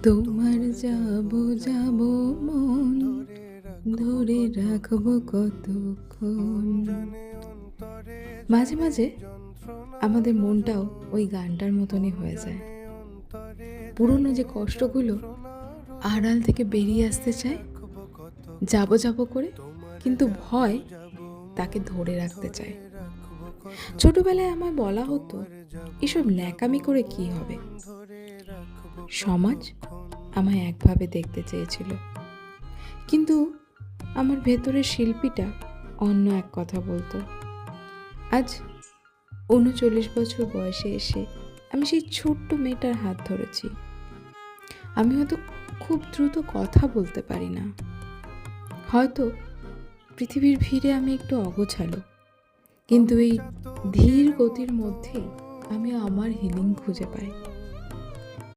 তোমার যাব যাব মন ধরে রাখবো কতক্ষণ। মাঝে মাঝে আমাদের মনটাও ওই গানটার মতনই হয়ে যায়। পুরনো যে কষ্টগুলো আড়াল থেকে বেরিয়ে আসতে চায়, যাব যাব করে, কিন্তু ভয় তাকে ধরে রাখতে চায়। ছোটবেলায় আমায় বলা হতো, এসব ন্যাকামি করে কি হবে। সমাজ আমায় একভাবে দেখতে চেয়েছিল, কিন্তু আমার ভেতরের শিল্পীটা অন্য এক কথা বলতো। আজ ৩৯ বছর বয়সে এসে আমি সেই ছোট্ট মেয়েটার হাত ধরেছি। আমি হয়তো খুব দ্রুত কথা বলতে পারি না, হয়তো পৃথিবীর ভিড়ে আমি একটু অগোছালো, কিন্তু এই ধীর গতির মধ্যেই আমি আমার হিলিং খুঁজে পাই।